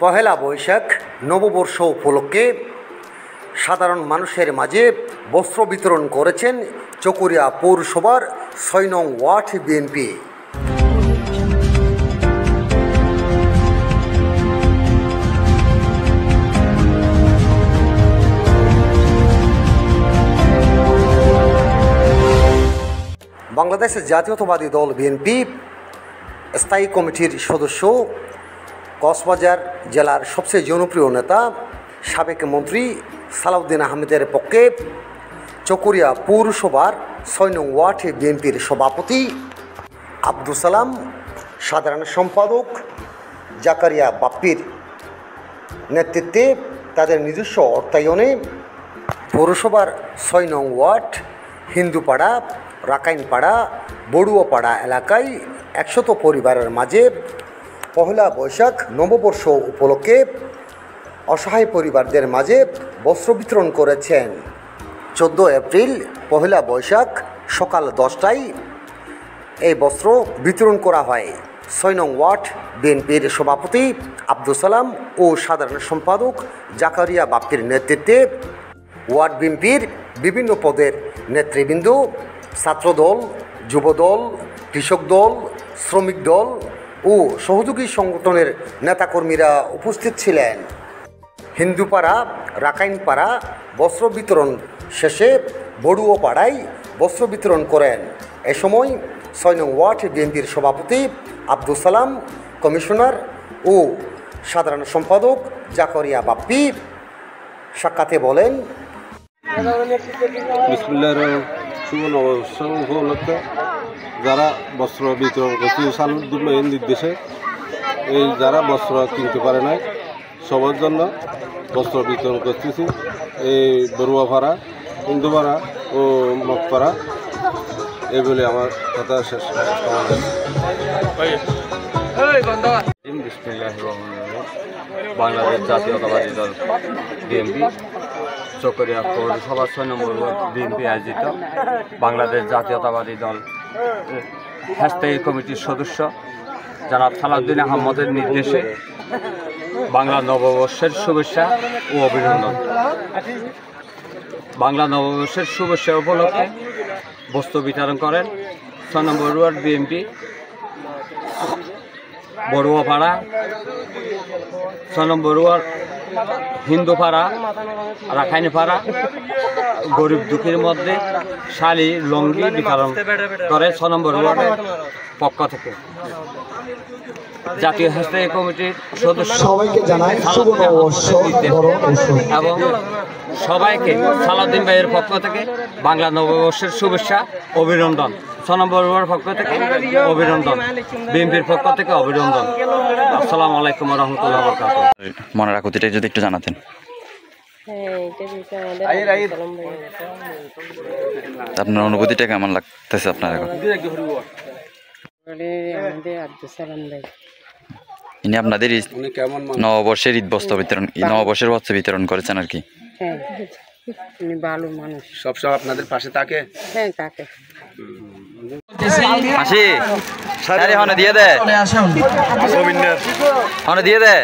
পহেলা বৈশাখ নববর্ষ উপলক্ষে সাধারণ মানুষের মাঝে বস্ত্র বিতরণ করেছেন চকরিয়া পৌরসভার ৬ নং ওয়ার্ড বিএনপি। বাংলাদেশ জাতীয়তাবাদী দল বিএনপি স্থায়ী কমিটির সদস্য, কক্সবাজার জেলার সবচেয়ে জনপ্রিয় নেতা সাবেক মন্ত্রী সালাউদ্দিন আহমেদের পক্ষে চকরিয়া পৌরসভার ৬ নং ওয়ার্ড বিএনপির সভাপতি আব্দুল সালাম, সাধারণ সম্পাদক জাকারিয়া বাপ্পির নেতৃত্বে তাদের নিজস্ব অর্থায়নে পৌরসভার ৬ নং ওয়ার্ড হিন্দুপাড়া, রাকাইনপাড়া, বড়ুয়াপাড়া এলাকায় ১০০ পরিবারের মাঝে পহেলা বৈশাখ নববর্ষ উপলক্ষে অসহায় পরিবারদের মাঝে বস্ত্র বিতরণ করেছেন। ১৪ এপ্রিল পহেলা বৈশাখ সকাল ১০টায় এই বস্ত্র বিতরণ করা হয়। ৬ নং ওয়ার্ড বিএনপির সভাপতি আব্দুল সালাম ও সাধারণ সম্পাদক জাকারিয়া বাপ্পির নেতৃত্বে ওয়ার্ড বিএনপির বিভিন্ন পদের নেতৃবৃন্দ, ছাত্রদল, যুবদল, কৃষক দল, শ্রমিক দল ও সহযোগী সংগঠনের নেতাকর্মীরা উপস্থিত ছিলেন। হিন্দুপাড়া, রাকাইনপাড়া বস্ত্র বিতরণ শেষে বড়ুয়াপাড়ায় বস্ত্র বিতরণ করেন। এ সময় ৬ নং ওয়ার্ড বিএনপির সভাপতি আব্দুল সালাম, কমিশনার ও সাধারণ সম্পাদক জাকারিয়া বাপ্পি সাক্ষাতে বলেন, শুভ নববর্ষ উপলক্ষে যারা বস্ত্র বিতরণ করছে সালাউদ্দিনের নির্দেশে এই যারা বস্ত্র কিনতে পারে নাই সবার জন্য বস্ত্র বিতরণ করতেছি। এই বড়ুয়াপাড়া, হিন্দুপাড়া ও মগপাড়া এই বলে আমার কথা শেষ। বাংলাদেশ জাতীয়তাবাদী দল বিএনপি চকরিয়া পৌরসভা ৬ নম্বর ওয়ার্ড বিএনপি আয়োজিত বাংলাদেশ জাতীয়তাবাদী দল স্থায়ী কমিটির সদস্য জনাব সালাউদ্দিন আহমদের নির্দেশে বাংলা নববর্ষের শুভেচ্ছা ও অভিনন্দন। বাংলা নববর্ষের শুভেচ্ছা উপলক্ষে বস্ত্র বিতরণ করেন ৬ নম্বর ওয়ার্ড বিএনপি বড়ুয়াপাড়া, ৬ নম্বর ওয়ার্ড হিন্দুপাড়া, রাখাইনপাড়া গরিব দুঃখীর মধ্যে শাড়ি, লঙ্গি বিতরণ করে ৬ নম্বর ওয়ার্ডের পক্ষ থেকে। জাতীয় স্থায়ী কমিটির সদস্য সবাইকে জানাই শুভ নববর্ষ এবং সবাইকে সালাউদ্দিন ভাইয়ের পক্ষ থেকে বাংলা নববর্ষের শুভেচ্ছা, অভিনন্দন। ৬ নম্বর ওয়ার্ড পক্ষ থেকে অভিনন্দন, বিএনপির পক্ষ থেকে অভিনন্দন। আসসালামু আলাইকুম ওয়া রাহমাতুল্লাহি ওয়া বারাকাতুহু। মনের আকুতিটা যদি একটু জানাতেন। আপনার অনুভূতিটা কেমন লাগতেছে আপনার এখন? ইনি আপনাদের নববর্ষের ঈদ বস্ত্র বিতরণ, নববর্ষের বস্ত্র বিতরণ করেছেন আর কি। হ্যাঁ, উনি ভালো মানুষ, সবসময় আপনাদের পাশে থাকে। হ্যাঁ থাকে। হাসি আরে হনে দিয়ে দে, হনে দিয়ে দে।